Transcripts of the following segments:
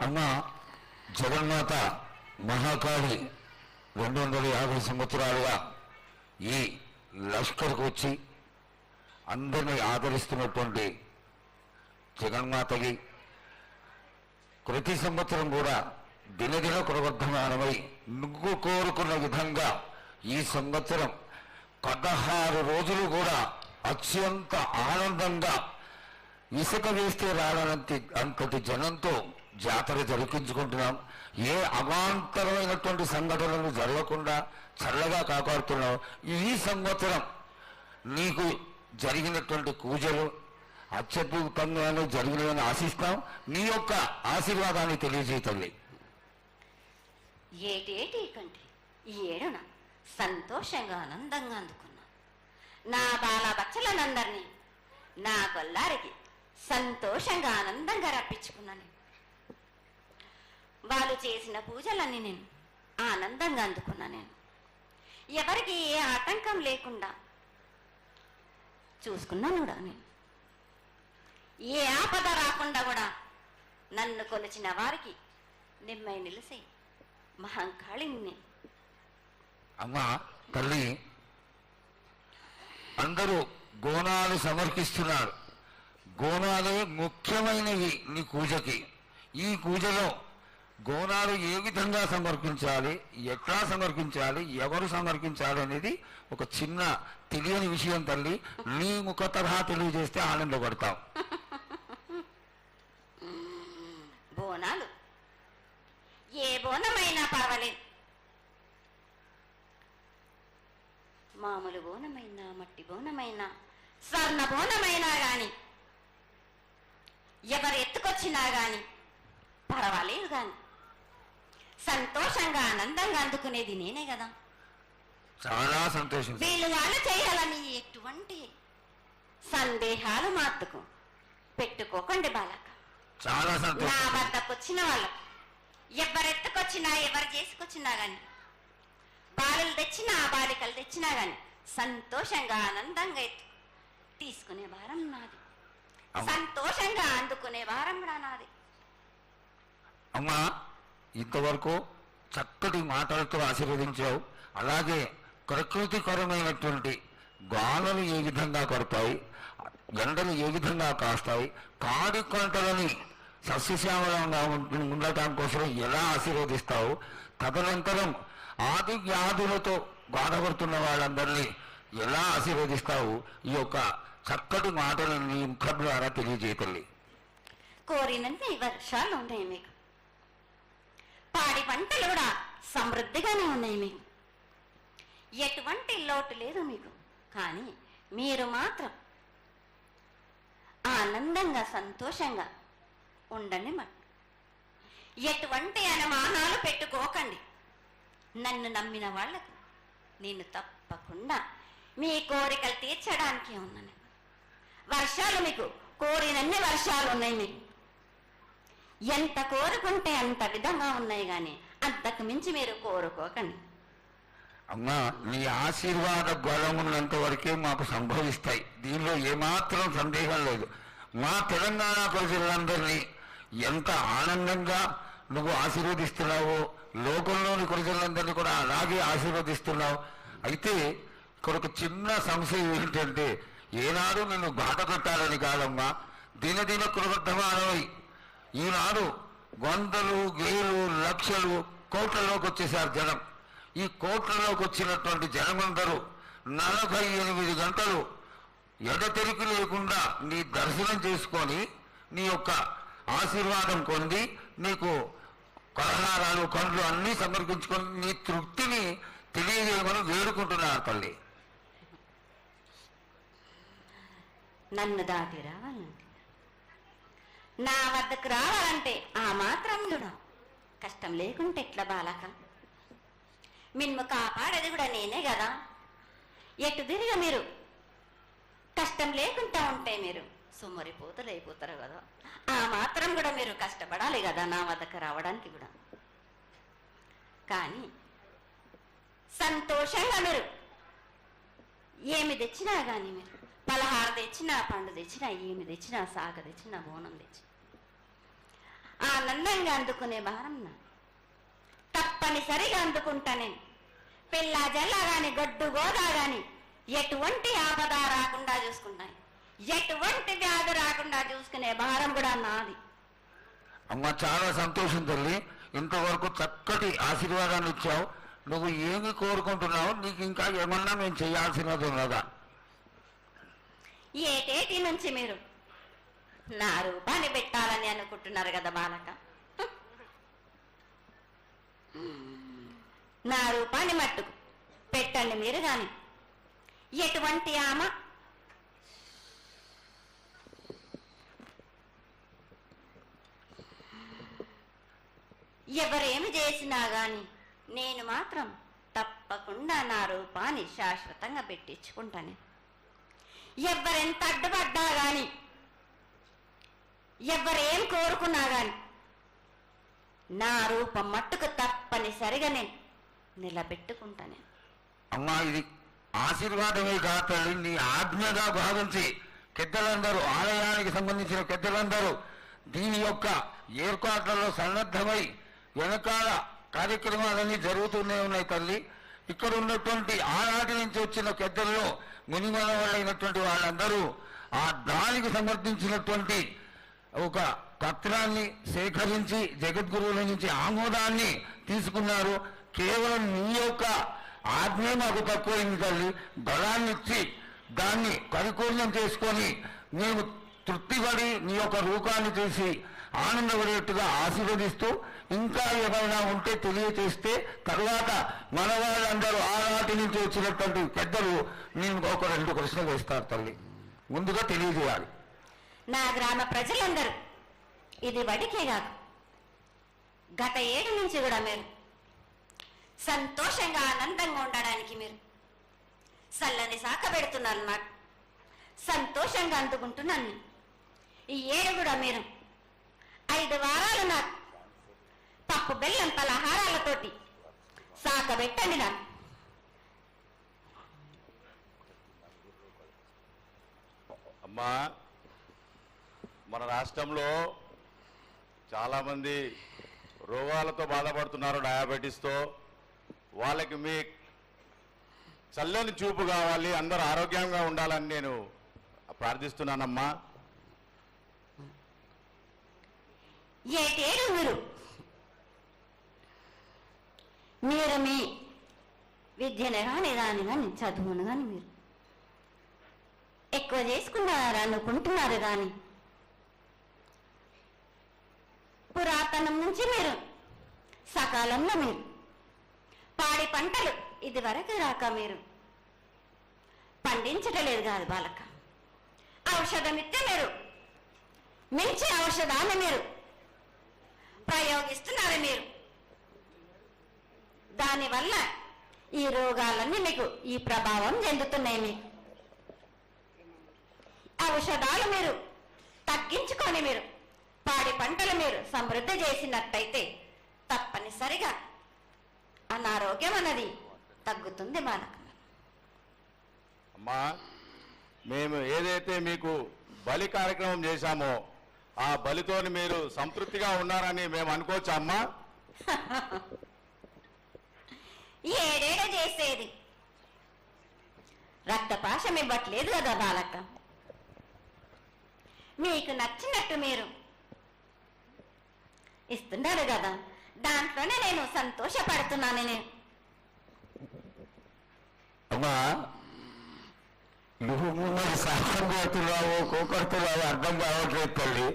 అమ్మ జగన్మాత మహాకాళి 250 సంవత్సరాలుగా ఈ లష్కర్కు వచ్చి అందరినీ ఆదరిస్తున్నటువంటి జగన్మాతకి ప్రతి సంవత్సరం కూడా దినదిన ప్రవర్ధమానమై నువ్వు కోరుకున్న విధంగా ఈ సంవత్సరం 16 రోజులు కూడా అత్యంత ఆనందంగా ఇసుక వేస్తే రానంత అంతటి జనంతో జాతర జరిపించుకుంటున్నాం. ఏ అవాంతరమైనటువంటి సంఘటనలు జరగకుండా చల్లగా కాపాడుతున్నాం. ఈ సంవత్సరం నీకు జరిగినటువంటి పూజలు అత్యద్భుతంగానే జరిగినవని ఆశిస్తాం. నీ యొక్క ఆశీర్వాదాన్ని తెలియజేయండి. ఏటేటి కంటే ఈ ఏడున సంతోషంగా ఆనందంగా అందుకున్నా. నా బాల బచ్చలనందరినీ నా గొల్లారికి సంతోషంగా ఆనందంగా రప్పించుకున్నాను. వాళ్ళు చేసిన పూజలన్నీ నేను ఆనందంగా అందుకున్నా. నేను ఎవరికి ఏ ఆటంకం లేకుండా చూసుకున్నాను కూడా. నేను ఏ ఆపద రాకుండా కూడా నన్ను కొలిచిన వారికి నిమ్మై నిలిసే మహంకాళిని. అమ్మ తల్లి, అందరూ గోనాలు సమర్పిస్తున్నారు. గోనాలే ముఖ్యమైనవి నీ పూజకి. ఈ పూజలో గోనాలు ఏ విధంగా సమర్పించాలి, ఎట్లా సమర్పించాలి, ఎవరు సమర్పించాలి అనేది ఒక చిన్న తెలియని విషయం తల్లి. నీ ముఖ తరహా తెలియజేస్తే ఆనందపడతాం. బోనాలు ఏ బోనమైనా పర్వాలేదు. మామూలు బోనమైనా, మట్టి బోనమైనా, స్వర్ణ బోనమైనా గాని, ఎవరు ఎత్తుకొచ్చినా గాని పర్వాలేదు. గాని సంతోషంగా ఆనందంగా అందుకునేది నేనే కదా. చాలా సంతోషం. వీళ్ళు వాళ్ళు చేయాలని ఎటువంటి సందేహాలు మాత్తుకు పెట్టుకోకండి బాలక. చాలా సంతోషం. నా వద్దకు వచ్చిన వాళ్ళు ఎవరెత్తుకొచ్చినా, ఎవరు చేసుకొచ్చినా గాని, బాలులు తెచ్చినా, బాలికలు తెచ్చినా గాని సంతోషంగా ఆనందంగా తీసుకునే వారం నాది. సంతోషంగా అందుకునే వారం కూడా నాది. అమ్మా, ఇంతవరకు చక్కటి మాటలతో ఆశీర్వదించావు. అలాగే ప్రకృతికరమైనటువంటి గాలులు ఏ విధంగా కొడతాయి, ఎండలు ఏ విధంగా కాస్తాయి, కాడి కొంటలని సస్యశ్యామలంగా ఉండటం కోసం ఎలా ఆశీర్వదిస్తావు, తదనంతరం ఆది వ్యాధులతో బాధపడుతున్న వాళ్ళందరినీ ఎలా ఆశీర్వదిస్తావు, ఈ యొక్క చక్కటి మాటలను నీ ముఖం ద్వారా తెలియజేయతల్లి. కోరినంత వర్షాలు ఉన్నాయి మీకు, పాడి పంటలు కూడా సమృద్ధిగానే ఉన్నాయి మీకు, ఎటువంటి లోటు లేదు మీకు. కానీ మీరు మాత్రం ఆనందంగా సంతోషంగా ఉండండి. ఎటువంటి అనుమానాలు పెట్టుకోకండి. నన్ను నమ్మిన వాళ్లకు నేను తప్పకుండా మీ కోరికలు తీర్చడానికి ఉన్నాను. వర్షాలు మీకు కోరినన్ని వర్షాలు ఉన్నాయి. మీకు ఎంత కోరుకుంటే అంత విధంగా ఉన్నాయి. కానీ అంతకు మించి మీరు కోరుకోకండి. అమ్మా, నీ ఆశీర్వాద బలం ఉన్నంత వరకే మాకు సంభవిస్తాయి. దీనిలో ఏమాత్రం సందేహం లేదు. మా తెలంగాణ ప్రజలందరినీ ఎంత ఆనందంగా నువ్వు ఆశీర్వదిస్తున్నావో, లోకంలోని ప్రజలందరినీ కూడా అలాగే ఆశీర్వదిస్తున్నావు. అయితే ఇక్కడ ఒక చిన్న సంశయం ఏంటంటే, ఏనాడు నిన్ను బాధ పెట్టాలని కాదమ్మా, దినదిన కృతవర్ధమానమై ఈనాడు వందలు, వేలు, లక్షలు, కోట్లలోకి వచ్చేసారు జనం. ఈ కోట్లలోకి వచ్చినటువంటి జనమందరూ 48 గంటలు ఎడతెరికి లేకుండా నీ దర్శనం చేసుకొని నీ యొక్క ఆశీర్వాదం పొంది నీకు పలహారాలు, పండ్లు అన్నీ సమర్పించుకొని నీ తృప్తిని తెలియజేయమని వేడుకుంటున్నారు తల్లి. నన్ను దాటి రావాలంటే, నా వద్దకు రావాలంటే ఆ మాత్రం కూడా కష్టం లేకుంటే ఎట్లా బాలక? మిమ్ము కాపాడేది కూడా నేనే కదా. ఎటు తిరిగి మీరు కష్టం లేకుండా ఉంటే మీరు సొమ్మరిపోతలు అయిపోతారు కదా. ఆ మాత్రం కూడా మీరు కష్టపడాలి కదా నా వద్దకు రావడానికి కూడా. కానీ సంతోషంగా మీరు ఏమి తెచ్చినా కానీ, మీరు పలహారం తెచ్చినా, పండు తెచ్చినా, ఏమి తెచ్చినా, సాగ తెచ్చినా, బోనం తెచ్చినా ఆనందంగా అందుకునే భారం నా. తప్పనిసరిగా అందుకుంటా నేను. పిల్ల జల్లా గాని గొడ్డు గోదా గాని ఎటువంటి ఆపద రాకుండా చూసుకుంటాను. ఎటువంటి వ్యాధి రాకుండా చూసుకునే భారం కూడా నాది. అమ్మ చాలా సంతోషం తల్లి. ఇంతవరకు చక్కటి ఆశీర్వాదాన్ని ఇచ్చావు. నువ్వు ఏమి కోరుకుంటున్నావు? నీకు ఇంకా ఏమన్నా మేము చేయాల్సినది ఉన్నదా? ఏటేటి నుంచి మీరు నా రూపాన్ని పెట్టాలని అనుకుంటున్నారు కదా బాలక. నా రూపాన్ని మట్టుకు పెట్టండి మీరు గాని. ఎటువంటి ఆమె ఎవరేమి చేసినా గాని నేను మాత్రం తప్పకుండా నా రూపాన్ని శాశ్వతంగా పెట్టించుకుంటాను. ఎవరెంత అడ్డుపడ్డా గాని, ఎవరేం కోరుకున్నా గాని నా రూపం మట్టుకు తప్పనిసరిగా నేను నిలబెట్టుకుంటాను. అమ్మా ఇది ఆశీర్వాదమే కాదు తల్లి, నీ ఆజ్ఞగా భావించి పెద్దలందరూ, ఆలయానికి సంబంధించిన పెద్దలందరూ దీని యొక్క ఏర్పాట్లలో సన్నద్ధమై వెనకాల కార్యక్రమాలన్నీ జరుగుతూనే ఉన్నాయి తల్లి. ఇక్కడ ఉన్నటువంటి ఆనాటి నుంచి వచ్చిన పెద్దల్లో మునిమల వాళ్ళైనటువంటి వాళ్ళందరూ ఆ దానికి సమర్పించినటువంటి ఒక పత్రాన్ని సేకరించి జగద్గురువుల నుంచి ఆమోదాన్ని తీసుకున్నారు. కేవలం నీ యొక్క ఆజ్ఞ మాకు తక్కువైంది తల్లి. బలాన్ని ఇచ్చి దాన్ని పరిపూర్ణం చేసుకొని మేము తృప్తిపడి నీ యొక్క రూపాన్ని చూసి ఆనందపడేట్టుగా ఆశీర్వదిస్తూ, ఇంకా ఏమైనా ఉంటే తెలియచేస్తే తర్వాత మన వాళ్ళందరూ ఆనాటి నుంచి వచ్చినటువంటి పెద్దలు నేను ఒక 2 ప్రశ్నలు వేస్తారు తల్లి. ముందుగా తెలియజేయాలి. నా గ్రామ ప్రజలందరూ ఇది వడికే కాదు, గత 7 నుంచి కూడా మీరు సంతోషంగా ఆనందంగా ఉండడానికి మీరు చల్లని సాక పెడుతున్నారు. నాకు సంతోషంగా అందుకుంటున్నాను. ఈ 7 కూడా మీరు 5 వారాలు నాకు పప్పు బెల్లం పలహారాలతోటి సాక పెట్టండి. నాకు అమ్మా, మన రాష్ట్రంలో చాలామంది రోగాలతో బాధపడుతున్నారు, డయాబెటీస్తో. వాళ్ళకి మీ చల్లని చూపు కావాలి, అందరూ ఆరోగ్యంగా ఉండాలని నేను ప్రార్థిస్తున్నానమ్మా. ఏటేడు మీరు మీ విద్యను కానీ దాని కానీ చదువును కానీ మీరు ఎక్కువ చేసుకున్నారు అనుకుంటున్నారు. కానీ పురాతనం నుంచి మీరు సకాలంలో మీరు పాడి పంటలు ఇది వరకు రాక మీరు పండించటలేదు కాదు బాలక. ఔషధం ఇస్తే మీరు మించి ఔషధాన్ని మీరు ప్రయోగిస్తున్నారు. మీరు దానివల్ల ఈ రోగాలన్నీ మీకు ఈ ప్రభావం చెందుతున్నాయి. మీకు ఔషధాలు మీరు తగ్గించుకొని మీరు పాడి పంటలు మీరు సమృద్ధి చేసినట్టయితే తప్పనిసరిగా అనారోగ్యం అన్నది తగ్గుతుంది బాలక. అమ్మా, మేము ఏదైతే మీకు బలి కార్యక్రమం చేశామో ఆ బలితోని మీరు సంతృప్తిగా ఉన్నారని మేము అనుకోవచ్చా అమ్మా? ఏడేడ చేసేది రక్తపాశం ఇవ్వట్లేదు కదా బాలక. మీకు నచ్చినట్టు మీరు ఇస్తున్నారు కదా, దాంట్లోనే నేను సంతోషపడుతున్నాను. నేను అమ్మా నువ్వు మరి సాహసం కోరుతున్నావో కోకడుతున్నావో అర్థం కావట్లేదు తల్లి.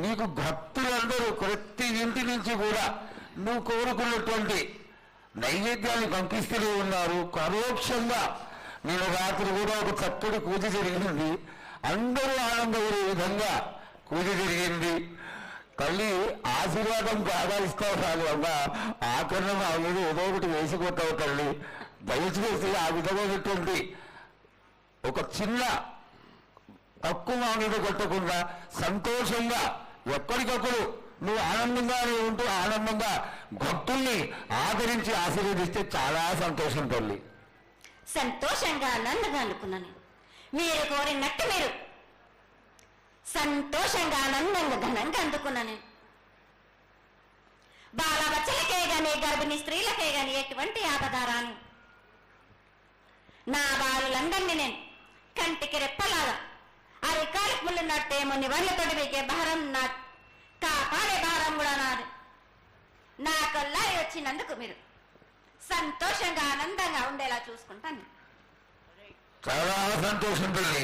నీకు భక్తులందరూ ప్రతి ఇంటి నుంచి కూడా నువ్వు కోరుకున్నటువంటి నైవేద్యాన్ని పంపిస్తూనే ఉన్నారు. పరోక్షంగా నేను రాత్రి కూడా ఒక చక్కటి పూజ జరిగింది. అందరూ ఆనందపడే విధంగా పూజ జరిగింది. తల్లి ఆశీర్వాదం బాగా ఇస్తావు కాదు అమ్మా, ఆకరణ మా మీద ఏదో ఒకటి వేసిపోతావు తల్లి. దయచేసి ఆ విధమైనటువంటి ఒక చిన్న తక్కువ మా మీద కొట్టకుండా సంతోషంగా ఎప్పటికప్పుడు నువ్వు ఆనందంగానే ఉంటూ ఆనందంగా భక్తుల్ని ఆదరించి ఆశీర్వదిస్తే చాలా సంతోషం తల్లి. సంతోషంగా ఆనందంగా అనుకున్నాను. మీరు కోరినట్టు మీరు సంతోషంగా ఆనందంగా ఘనంగా అందుకున్నాను. గర్భిణీ స్త్రీలకే గాని ఎటువంటి ఆపదారాను నా బాలులందరినీ నేను కంటికి రెప్పలాగా అరికాలకు ముళ్ళున్నట్టేమో నివళ్ళతోటి మీకే భారం నా కాపాడే భారం కూడా నాది. నా కొల్లారి వచ్చినందుకు మీరు సంతోషంగా ఆనందంగా ఉండేలా చూసుకుంటాను. చాలా సంతోషం తల్లి.